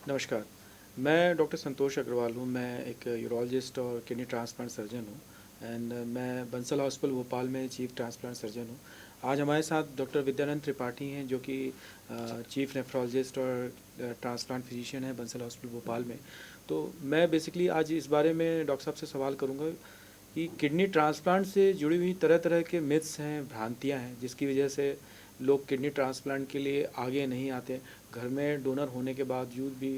नमस्कार। मैं डॉक्टर संतोष अग्रवाल हूँ। मैं एक यूरोलॉजिस्ट और किडनी ट्रांसप्लांट सर्जन हूँ एंड मैं बंसल हॉस्पिटल भोपाल में चीफ ट्रांसप्लांट सर्जन हूँ। आज हमारे साथ डॉक्टर विद्यानंद त्रिपाठी हैं जो कि चीफ नेफ्रोलॉजिस्ट और ट्रांसप्लांट फिजिशियन है बंसल हॉस्पिटल भोपाल में। तो मैं बेसिकली आज इस बारे में डॉक्टर साहब से सवाल करूँगा कि किडनी ट्रांसप्लांट से जुड़ी हुई तरह तरह के मिथ्स हैं, भ्रांतियाँ हैं, जिसकी वजह से लोग किडनी ट्रांसप्लांट के लिए आगे नहीं आते। घर में डोनर होने के बावजूद भी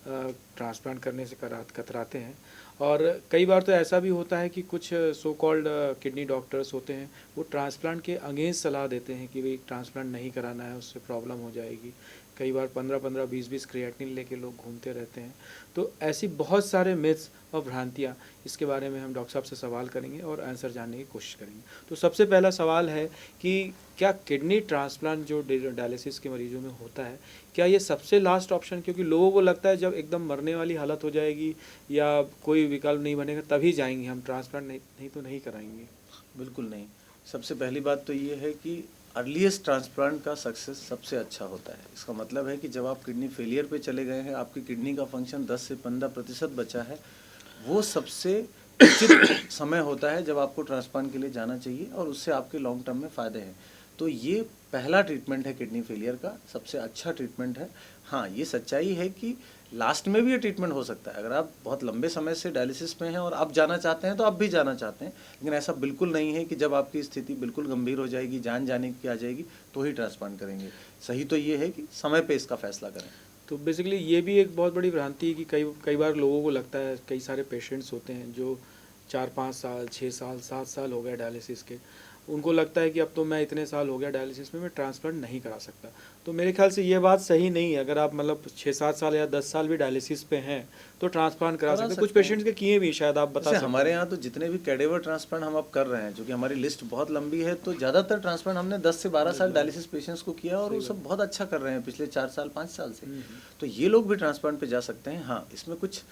ट्रांसप्लांट करने से कतराते हैं। और कई बार तो ऐसा भी होता है कि कुछ सो कॉल्ड किडनी डॉक्टर्स होते हैं, वो ट्रांसप्लांट के अगेंस्ट सलाह देते हैं कि भाई ट्रांसप्लांट नहीं कराना है, उससे प्रॉब्लम हो जाएगी। कई बार 15-15 20-20 क्रिएटिनिन लेके लोग घूमते रहते हैं। तो ऐसी बहुत सारे मिथ्स और भ्रांतियाँ, इसके बारे में हम डॉक्टर साहब से सवाल करेंगे और आंसर जानने की कोशिश करेंगे। तो सबसे पहला सवाल है कि क्या किडनी ट्रांसप्लांट जो डायलिसिस के मरीजों में होता है, क्या ये सबसे लास्ट ऑप्शन, क्योंकि लोगों को लगता है जब एकदम मरने वाली हालत हो जाएगी या कोई विकल्प नहीं बनेगा तभी जाएंगे हम ट्रांसप्लांट, नहीं तो नहीं कराएंगे। बिल्कुल नहीं। सबसे पहली बात तो ये है कि अर्लीस्ट ट्रांसप्लांट का सक्सेस सबसे अच्छा होता है। इसका मतलब है कि जब आप किडनी फेलियर पे चले गए हैं, आपकी किडनी का फंक्शन 10 से 15% बचा है, वो सबसे उचित समय होता है जब आपको ट्रांसप्लांट के लिए जाना चाहिए और उससे आपके लॉन्ग टर्म में फ़ायदे हैं। तो ये पहला ट्रीटमेंट है किडनी फेलियर का, सबसे अच्छा ट्रीटमेंट है। हाँ, ये सच्चाई है कि लास्ट में भी ये ट्रीटमेंट हो सकता है। अगर आप बहुत लंबे समय से डायलिसिस में हैं और आप जाना चाहते हैं तो आप भी जाना चाहते हैं, लेकिन ऐसा बिल्कुल नहीं है कि जब आपकी स्थिति बिल्कुल गंभीर हो जाएगी, जान जाने की आ जाएगी, तो ही ट्रांसप्लांट करेंगे। सही तो ये है कि समय पे इसका फैसला करें। तो बेसिकली ये भी एक बहुत बड़ी भ्रांति है कि कई कई बार लोगों को लगता है, कई सारे पेशेंट्स होते हैं जो 4-5 साल 6 साल 7 साल हो गए डायलिसिस के, उनको लगता है कि अब तो मैं इतने साल हो गया डायलिसिस में, मैं ट्रांसप्लांट नहीं करा सकता। तो मेरे ख्याल से ये बात सही नहीं है। अगर आप मतलब 6-7 साल या 10 साल भी डायलिसिस पे हैं तो ट्रांसप्लांट करा करा सकते हैं। कुछ सकते हैं। पेशेंट्स के किए भी, शायद आप बता जैसे सकते हमारे हैं। यहाँ तो जितने भी कैडेवर ट्रांसप्लांट हम अब कर रहे हैं, जो कि हमारी लिस्ट बहुत लंबी है, तो ज़्यादातर ट्रांसप्लांट हमने 10 से 12 साल डायलिसिस पेशेंट्स को किया और वो सब बहुत अच्छा कर रहे हैं पिछले 4 साल 5 साल से। तो ये लोग भी ट्रांसप्लांट पे जा सकते हैं। हाँ, इसमें कुछ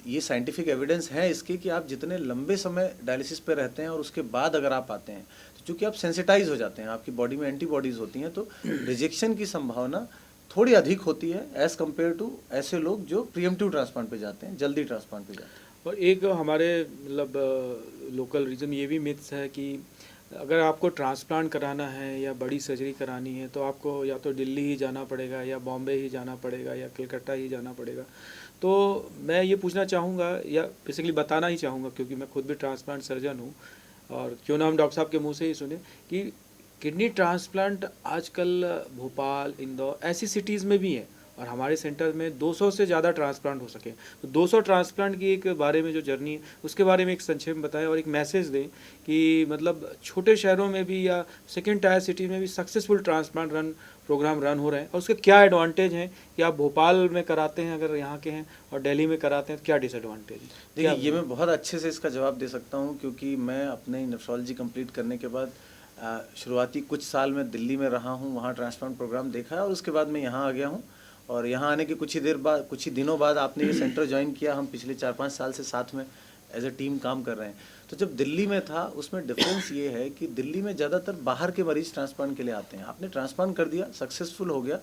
ये साइंटिफिक एविडेंस है इसके कि आप जितने लंबे समय डायलिसिस पे रहते हैं और उसके बाद अगर आप आते हैं, तो चूँकि आप सेंसिटाइज हो जाते हैं, आपकी बॉडी में एंटीबॉडीज़ होती हैं, तो रिजेक्शन की संभावना थोड़ी अधिक होती है एज़ कम्पेयर टू ऐसे लोग जो प्रीएम्प्टिव ट्रांसप्लांट पे जाते हैं, जल्दी ट्रांसप्लांट पे जाते हैं। और एक हमारे मतलब लोकल रीजन ये भी मिथ्स है कि अगर आपको ट्रांसप्लांट कराना है या बड़ी सर्जरी करानी है तो आपको या तो दिल्ली ही जाना पड़ेगा या बॉम्बे ही जाना पड़ेगा या कलकत्ता ही जाना पड़ेगा। तो मैं ये पूछना चाहूँगा या बेसिकली बताना ही चाहूँगा, क्योंकि मैं खुद भी ट्रांसप्लांट सर्जन हूँ और क्यों ना हम डॉक्टर साहब के मुँह से ही सुने कि किडनी ट्रांसप्लांट आजकल भोपाल, इंदौर ऐसी सिटीज़ में भी है और हमारे सेंटर में 200 से ज़्यादा ट्रांसप्लांट हो सके। तो 200 ट्रांसप्लांट की एक बारे में जो जर्नी है उसके बारे में एक संक्षेप में बताएं और एक मैसेज दें कि मतलब छोटे शहरों में भी या सेकेंड टायर सिटी में भी सक्सेसफुल ट्रांसप्लांट प्रोग्राम रन हो रहे हैं और उसके क्या एडवांटेज हैं कि आप भोपाल में कराते हैं अगर यहाँ के हैं और दिल्ली में कराते हैं तो क्या डिसएडवांटेज है? देखिए, ये मैं बहुत अच्छे से इसका जवाब दे सकता हूँ, क्योंकि मैं अपने नेफ्रोलॉजी कंप्लीट करने के बाद शुरुआती कुछ साल में दिल्ली में रहा हूँ, वहाँ ट्रांसप्लांट प्रोग्राम देखा है और उसके बाद मैं यहाँ आ गया हूँ। और यहाँ आने के कुछ ही दिनों बाद आपने ये सेंटर ज्वाइन किया। हम पिछले 4-5 साल से साथ में एज ए टीम काम कर रहे हैं। तो जब दिल्ली में था, उसमें डिफरेंस ये है कि दिल्ली में ज़्यादातर बाहर के मरीज ट्रांसप्लांट के लिए आते हैं। आपने ट्रांसप्लांट कर दिया, सक्सेसफुल हो गया,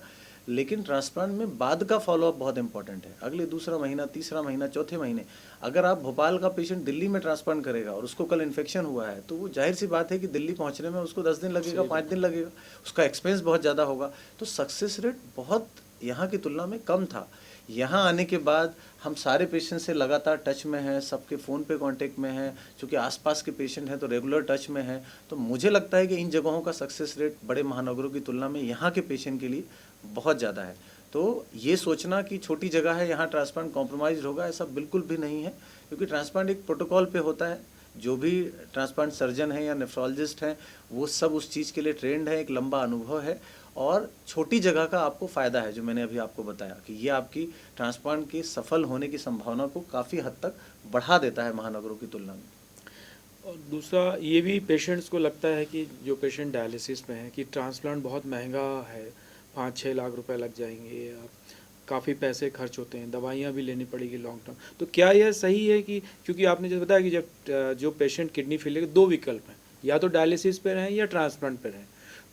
लेकिन ट्रांसप्लांट में बाद का फॉलोअप बहुत इंपॉर्टेंट है। अगले दूसरा महीना, तीसरा महीना, चौथे महीने अगर आप भोपाल का पेशेंट दिल्ली में ट्रांसप्लांट करेगा और उसको कल इन्फेक्शन हुआ है, तो वो जाहिर सी बात है कि दिल्ली पहुंचने में उसको 10 दिन लगेगा, 5 दिन लगेगा, उसका एक्सपेंस बहुत ज़्यादा होगा। तो सक्सेस रेट बहुत यहाँ की तुलना में कम था। यहाँ आने के बाद हम सारे पेशेंट से लगातार टच में हैं, सबके फ़ोन पे कांटेक्ट में हैं, क्योंकि आसपास के पेशेंट हैं तो रेगुलर टच में हैं। तो मुझे लगता है कि इन जगहों का सक्सेस रेट बड़े महानगरों की तुलना में यहाँ के पेशेंट के लिए बहुत ज़्यादा है। तो ये सोचना कि छोटी जगह है यहाँ ट्रांसप्लांट कॉम्प्रोमाइज़ होगा, ऐसा बिल्कुल भी नहीं है, क्योंकि ट्रांसप्लांट एक प्रोटोकॉल पे होता है। जो भी ट्रांसप्लांट सर्जन हैं या नेफ्रोलॉजिस्ट हैं, वो सब उस चीज़ के लिए ट्रेंड है, एक लंबा अनुभव है और छोटी जगह का आपको फ़ायदा है, जो मैंने अभी आपको बताया कि ये आपकी ट्रांसप्लांट के सफल होने की संभावना को काफ़ी हद तक बढ़ा देता है महानगरों की तुलना में। और दूसरा ये भी पेशेंट्स को लगता है कि जो पेशेंट डायलिसिस में है कि ट्रांसप्लांट बहुत महंगा है, 5-6 लाख रुपए लग जाएंगे या काफ़ी पैसे खर्च होते हैं, दवाइयाँ भी लेनी पड़ेगी लॉन्ग टर्म। तो क्या यह सही है कि, क्योंकि आपने जैसे बताया कि जब जो पेशेंट किडनी फेलियर के 2 विकल्प हैं, या तो डायलिसिस पे रहें या ट्रांसप्लांट पे रहें,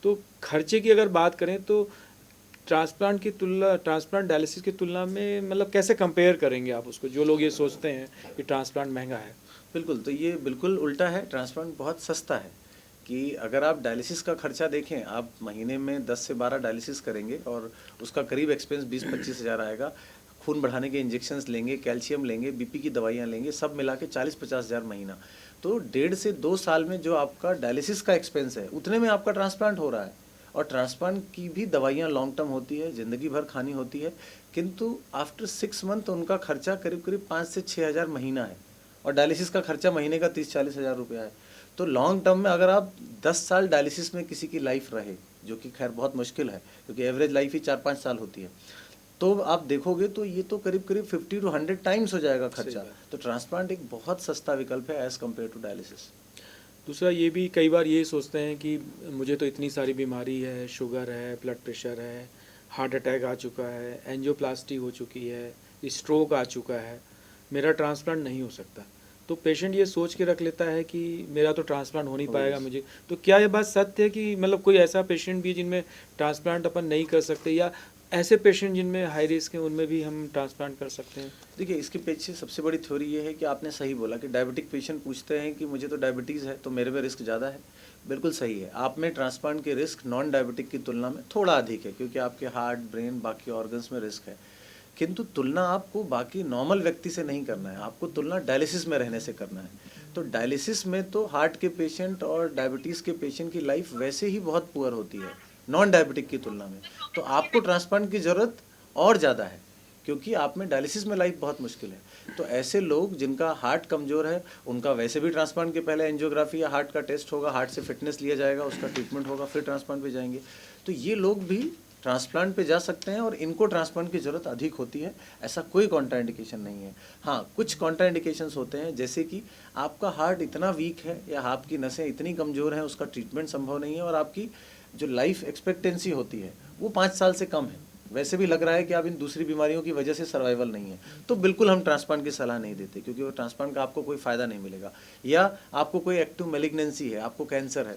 तो खर्चे की अगर बात करें तो ट्रांसप्लांट डायलिसिस की तुलना में मतलब कैसे कंपेयर करेंगे आप उसको, जो लोग ये सोचते हैं कि ट्रांसप्लांट महंगा है? बिल्कुल, तो ये बिल्कुल उल्टा है, ट्रांसप्लांट बहुत सस्ता है। कि अगर आप डायलिसिस का खर्चा देखें, आप महीने में 10 से 12 डायलिसिस करेंगे और उसका करीब एक्सपेंस 20-25 हज़ार आएगा। खून बढ़ाने के इंजेक्शंस लेंगे, कैल्शियम लेंगे, बीपी की दवाइयाँ लेंगे, सब मिला के 40-50 हज़ार महीना। तो 1.5 से 2 साल में जो आपका डायलिसिस का एक्सपेंस है, उतने में आपका ट्रांसप्लांट हो रहा है। और ट्रांसप्लांट की भी दवाइयाँ लॉन्ग टर्म होती है, ज़िंदगी भर खानी होती है, किंतु आफ्टर 6 मंथ उनका खर्चा करीब-करीब 5 से 6 हज़ार महीना है और डायलिसिस का खर्चा महीने का 30-40 हज़ार रुपया है। तो लॉन्ग टर्म में अगर आप 10 साल डायलिसिस में किसी की लाइफ रहे, जो कि खैर बहुत मुश्किल है क्योंकि एवरेज लाइफ ही 4-5 साल होती है, तो आप देखोगे तो ये तो करीब-करीब 50 टू 100 टाइम्स हो जाएगा सही खर्चा। बात। तो ट्रांसप्लांट एक बहुत सस्ता विकल्प है एज़ कम्पेयर टू डायलिसिस। दूसरा ये भी कई बार ये सोचते हैं कि मुझे तो इतनी सारी बीमारी है, शुगर है, ब्लड प्रेशर है, हार्ट अटैक आ चुका है, एंजियोप्लास्टी हो चुकी है, स्ट्रोक आ चुका है, मेरा ट्रांसप्लांट नहीं हो सकता। तो पेशेंट ये सोच के रख लेता है कि मेरा तो ट्रांसप्लांट हो नहीं पाएगा मुझे। तो क्या ये बात सत्य है कि मतलब कोई ऐसा पेशेंट भी है जिनमें ट्रांसप्लांट अपन नहीं कर सकते, या ऐसे पेशेंट जिनमें हाई रिस्क है उनमें भी हम ट्रांसप्लांट कर सकते हैं? देखिए, इसके पीछे सबसे बड़ी थ्योरी ये है कि आपने सही बोला कि डायबिटिक पेशेंट पूछते हैं कि मुझे तो डायबिटीज़ है तो मेरे में रिस्क ज़्यादा है। बिल्कुल सही है, आप में ट्रांसप्लांट के रिस्क नॉन डायबिटिक की तुलना में थोड़ा अधिक है क्योंकि आपके हार्ट, ब्रेन, बाकी ऑर्गन्स में रिस्क है। किंतु तुलना आपको बाकी नॉर्मल व्यक्ति से नहीं करना है, आपको तुलना डायलिसिस में रहने से करना है। तो डायलिसिस में तो हार्ट के पेशेंट और डायबिटीज़ के पेशेंट की लाइफ वैसे ही बहुत पुअर होती है नॉन डायबिटिक की तुलना में। तो आपको ट्रांसप्लांट की ज़रूरत और ज़्यादा है क्योंकि आप में डायलिसिस में लाइफ बहुत मुश्किल है। तो ऐसे लोग जिनका हार्ट कमज़ोर है, उनका वैसे भी ट्रांसप्लांट के पहले एंजियोग्राफी या हार्ट का टेस्ट होगा, हार्ट से फिटनेस लिया जाएगा, उसका ट्रीटमेंट होगा, फिर ट्रांसप्लांट पे जाएंगे। तो ये लोग भी ट्रांसप्लांट पे जा सकते हैं और इनको ट्रांसप्लांट की ज़रूरत अधिक होती है, ऐसा कोई कॉन्ट्राइंडिकेशन नहीं है। हाँ, कुछ कॉन्ट्राइंडिकेशंस होते हैं, जैसे कि आपका हार्ट इतना वीक है या आपकी नसें इतनी कमज़ोर हैं, उसका ट्रीटमेंट संभव नहीं है और आपकी जो लाइफ एक्सपेक्टेंसी होती है वो 5 साल से कम है, वैसे भी लग रहा है कि आप इन दूसरी बीमारियों की वजह से सर्वाइवल नहीं है, तो बिल्कुल हम ट्रांसप्लांट की सलाह नहीं देते क्योंकि वो ट्रांसप्लांट का आपको कोई फ़ायदा नहीं मिलेगा। या आपको कोई एक्टिव मैलिग्नेंसी है, आपको कैंसर है,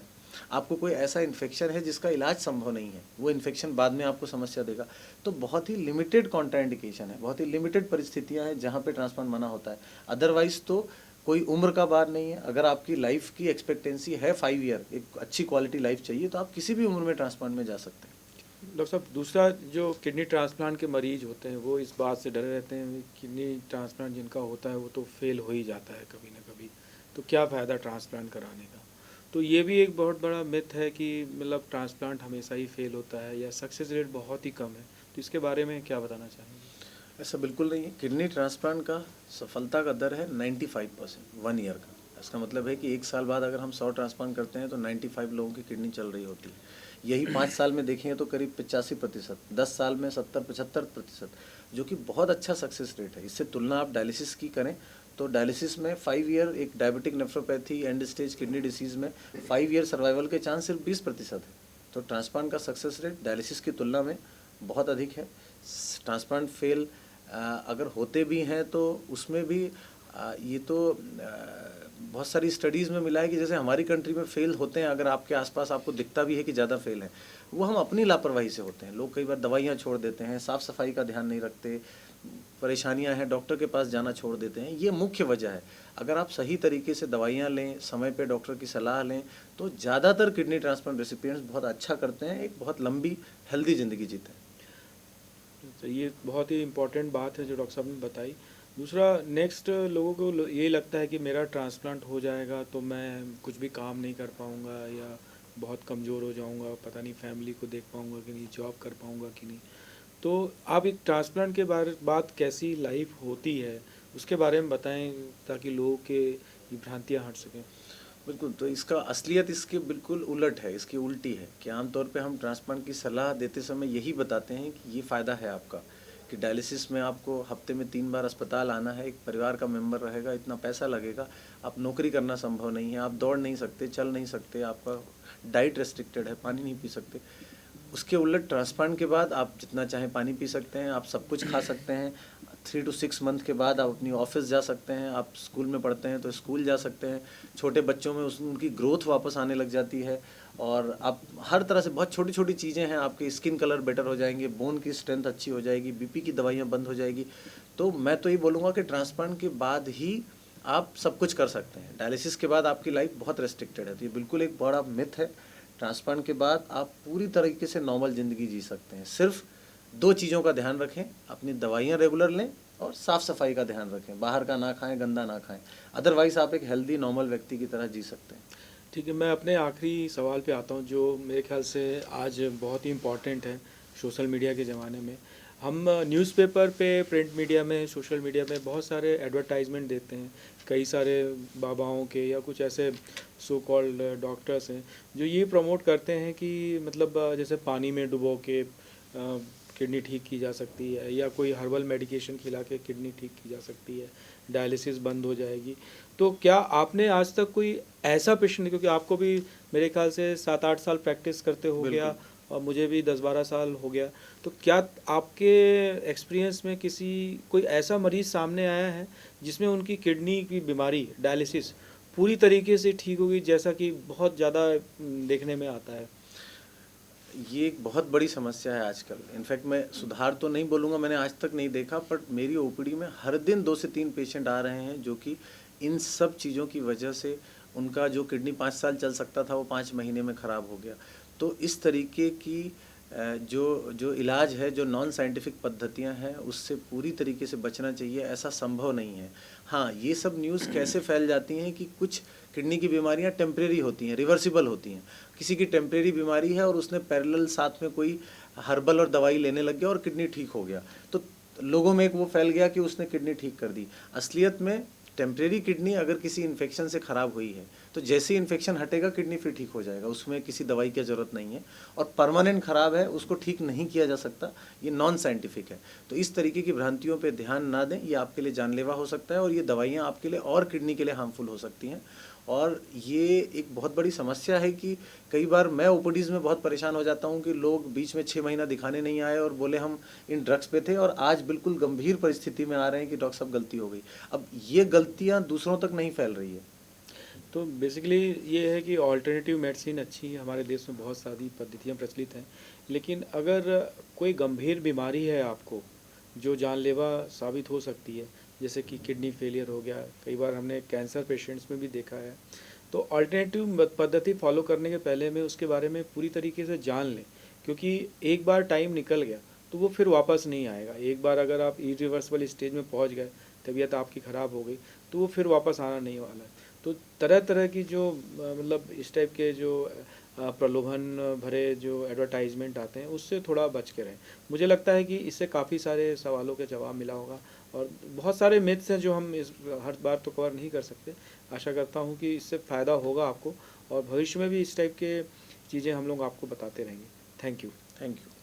आपको कोई ऐसा इन्फेक्शन है जिसका इलाज संभव नहीं है, वो इन्फेक्शन बाद में आपको समस्या देगा, तो बहुत ही लिमिटेड कॉन्ट्राइंडिकेशन है, बहुत ही लिमिटेड परिस्थितियाँ हैं जहाँ पे ट्रांसप्लांट मना होता है। अदरवाइज़ तो कोई उम्र का बार नहीं है, अगर आपकी लाइफ की एक्सपेक्टेंसी है 5 ईयर, एक अच्छी क्वालिटी लाइफ चाहिए, तो आप किसी भी उम्र में ट्रांसप्लांट में जा सकते हैं। डॉक्टर साहब, दूसरा जो किडनी ट्रांसप्लांट के मरीज होते हैं वो इस बात से डरे रहते हैं किडनी ट्रांसप्लांट जिनका होता है वो तो फेल हो ही जाता है कभी ना कभी, तो क्या फ़ायदा ट्रांसप्लांट कराने का? तो ये भी एक बहुत बड़ा मिथ है कि मतलब ट्रांसप्लांट हमेशा ही फेल होता है या सक्सेस रेट बहुत ही कम है, तो इसके बारे में क्या बताना चाहेंगे? ऐसा बिल्कुल नहीं है, किडनी ट्रांसप्लांट का सफलता का दर है 95% 1 ईयर का। इसका मतलब है कि 1 साल बाद अगर हम 100 ट्रांसप्लांट करते हैं तो 95 लोगों की किडनी चल रही होती है। यही 5 साल में देखेंगे तो करीब 85%, 10 साल में 70-75%, जो कि बहुत अच्छा सक्सेस रेट है। इससे तुलना आप डायलिसिस की करें तो डायलिसिस में 5 ईयर, एक diabetic nephropathy and stage kidney disease में 5 ईयर सर्वाइवल के चांस सिर्फ 20% है। तो ट्रांसप्लांट का सक्सेस रेट डायलिसिस की तुलना में बहुत अधिक है। ट्रांसप्लांट फेल अगर होते भी हैं तो उसमें भी ये तो बहुत सारी स्टडीज़ में मिला है कि जैसे हमारी कंट्री में फेल होते हैं, अगर आपके आसपास आपको दिखता भी है कि ज़्यादा फेल है, वो हम अपनी लापरवाही से होते हैं। लोग कई बार दवाइयाँ छोड़ देते हैं, साफ़ सफाई का ध्यान नहीं रखते, परेशानियां हैं, डॉक्टर के पास जाना छोड़ देते हैं, ये मुख्य वजह है। अगर आप सही तरीके से दवाइयाँ लें, समय पे डॉक्टर की सलाह लें, तो ज़्यादातर किडनी ट्रांसप्लांट रेसिपिएंट्स बहुत अच्छा करते हैं, एक बहुत लंबी हेल्दी ज़िंदगी जीते हैं। तो ये बहुत ही इम्पोर्टेंट बात है जो डॉक्टर साहब ने बताई। दूसरा, नेक्स्ट लोगों को ये लगता है कि मेरा ट्रांसप्लांट हो जाएगा तो मैं कुछ भी काम नहीं कर पाऊँगा या बहुत कमज़ोर हो जाऊँगा, पता नहीं फैमिली को देख पाऊँगा कि नहीं, जॉब कर पाऊँगा कि नहीं। तो आप एक ट्रांसप्लांट के बाद कैसी लाइफ होती है उसके बारे में बताएं ताकि लोगों के ये भ्रांतियाँ हट सकें। बिल्कुल, तो इसका असलियत इसके बिल्कुल उलट है, इसकी उल्टी है कि आमतौर पे हम ट्रांसप्लांट की सलाह देते समय यही बताते हैं कि ये फ़ायदा है आपका, कि डायलिसिस में आपको हफ्ते में 3 बार अस्पताल आना है, एक परिवार का मेंबर रहेगा, इतना पैसा लगेगा, आप नौकरी करना संभव नहीं है, आप दौड़ नहीं सकते, चल नहीं सकते, आपका डाइट रेस्ट्रिक्टेड है, पानी नहीं पी सकते। उसके उलट ट्रांसप्लांट के बाद आप जितना चाहें पानी पी सकते हैं, आप सब कुछ खा सकते हैं। 3 to 6 मंथ के बाद आप अपनी ऑफिस जा सकते हैं, आप स्कूल में पढ़ते हैं तो स्कूल जा सकते हैं, छोटे बच्चों में उनकी ग्रोथ वापस आने लग जाती है और आप हर तरह से बहुत छोटी छोटी चीज़ें हैं, आपके स्किन कलर बेटर हो जाएंगे, बोन की स्ट्रेंथ अच्छी हो जाएगी, बीपी की दवाइयाँ बंद हो जाएगी। तो मैं तो ये बोलूँगा कि ट्रांसप्लांट के बाद ही आप सब कुछ कर सकते हैं। डायलिसिस के बाद आपकी लाइफ बहुत रेस्ट्रिक्टेड है, तो ये बिल्कुल एक बड़ा मिथ है। ट्रांसप्लांट के बाद आप पूरी तरीके से नॉर्मल ज़िंदगी जी सकते हैं। सिर्फ दो चीज़ों का ध्यान रखें, अपनी दवाइयाँ रेगुलर लें और साफ़ सफाई का ध्यान रखें, बाहर का ना खाएं, गंदा ना खाएं। अदरवाइज़ आप एक हेल्दी नॉर्मल व्यक्ति की तरह जी सकते हैं। ठीक है, मैं अपने आखिरी सवाल पे आता हूँ जो मेरे ख्याल से आज बहुत ही इम्पोर्टेंट है सोशल मीडिया के ज़माने में। हम न्यूज़पेपर पे, प्रिंट मीडिया में, सोशल मीडिया में बहुत सारे एडवर्टाइजमेंट देते हैं। कई सारे बाबाओं के या कुछ ऐसे सो कॉल्ड डॉक्टर्स हैं जो ये प्रमोट करते हैं कि मतलब जैसे पानी में डुबो के किडनी ठीक की जा सकती है, या कोई हर्बल मेडिकेशन खिला के किडनी ठीक की जा सकती है, डायलिसिस बंद हो जाएगी। तो क्या आपने आज तक कोई ऐसा पेशेंट, क्योंकि आपको भी मेरे ख्याल से 7-8 साल प्रैक्टिस करते हो गया बिल्कुल। और मुझे भी 10-12 साल हो गया, तो क्या आपके एक्सपीरियंस में किसी कोई ऐसा मरीज़ सामने आया है जिसमें उनकी किडनी की बीमारी डायलिसिस पूरी तरीके से ठीक होगी, जैसा कि बहुत ज़्यादा देखने में आता है? ये एक बहुत बड़ी समस्या है आजकल। इनफैक्ट मैं सुधार तो नहीं बोलूँगा, मैंने आज तक नहीं देखा, बट मेरी ओपीडी में हर दिन 2 से 3 पेशेंट आ रहे हैं जो कि इन सब चीज़ों की वजह से उनका जो किडनी 5 साल चल सकता था वो 5 महीने में ख़राब हो गया। तो इस तरीके की जो जो इलाज है, जो नॉन साइंटिफिक पद्धतियां हैं, उससे पूरी तरीके से बचना चाहिए। ऐसा संभव नहीं है। हाँ, ये सब न्यूज़ कैसे फैल जाती हैं कि कुछ किडनी की बीमारियां टेम्परेरी होती हैं, रिवर्सिबल होती हैं। किसी की टेम्परेरी बीमारी है और उसने पैरेलल साथ में कोई हर्बल और दवाई लेने लग गया और किडनी ठीक हो गया, तो लोगों में एक वो फैल गया कि उसने किडनी ठीक कर दी। असलियत में टेम्परेरी किडनी अगर किसी इन्फेक्शन से ख़राब हुई है तो जैसे ही इन्फेक्शन हटेगा किडनी फिर ठीक हो जाएगा, उसमें किसी दवाई की ज़रूरत नहीं है। और परमानेंट ख़राब है, उसको ठीक नहीं किया जा सकता, ये नॉन साइंटिफिक है। तो इस तरीके की भ्रांतियों पे ध्यान ना दें, ये आपके लिए जानलेवा हो सकता है और ये दवाइयाँ आपके लिए और किडनी के लिए हार्मफुल हो सकती हैं। और ये एक बहुत बड़ी समस्या है कि कई बार मैं ओपीडीज़ में बहुत परेशान हो जाता हूँ कि लोग बीच में 6 महीना दिखाने नहीं आए और बोले हम इन ड्रग्स पे थे और आज बिल्कुल गंभीर परिस्थिति में आ रहे हैं कि डॉक्टर साहब गलती हो गई। अब ये गलतियाँ दूसरों तक नहीं फैल रही है। तो बेसिकली ये है कि ऑल्टरनेटिव मेडिसिन अच्छी है, हमारे देश में बहुत सारी पद्धतियाँ प्रचलित हैं, लेकिन अगर कोई गंभीर बीमारी है आपको जो जानलेवा साबित हो सकती है, जैसे कि किडनी फेलियर हो गया, कई बार हमने कैंसर पेशेंट्स में भी देखा है, तो ऑल्टरनेटिव पद्धति फॉलो करने के पहले में उसके बारे में पूरी तरीके से जान लें, क्योंकि एक बार टाइम निकल गया तो वो फिर वापस नहीं आएगा। एक बार अगर आप इरिवर्सिबल स्टेज में पहुंच गए, तबीयत आपकी ख़राब हो गई, तो वो फिर वापस आना नहीं वाला है। तो तरह तरह की जो मतलब इस टाइप के जो प्रलोभन भरे जो एडवर्टाइजमेंट आते हैं उससे थोड़ा बच के रहें। मुझे लगता है कि इससे काफ़ी सारे सवालों के जवाब मिला होगा, और बहुत सारे मिथ्स हैं जो हम इस हर बार तो कवर नहीं कर सकते। आशा करता हूँ कि इससे फ़ायदा होगा आपको, और भविष्य में भी इस टाइप के चीज़ें हम लोग आपको बताते रहेंगे। Thank you. Thank you.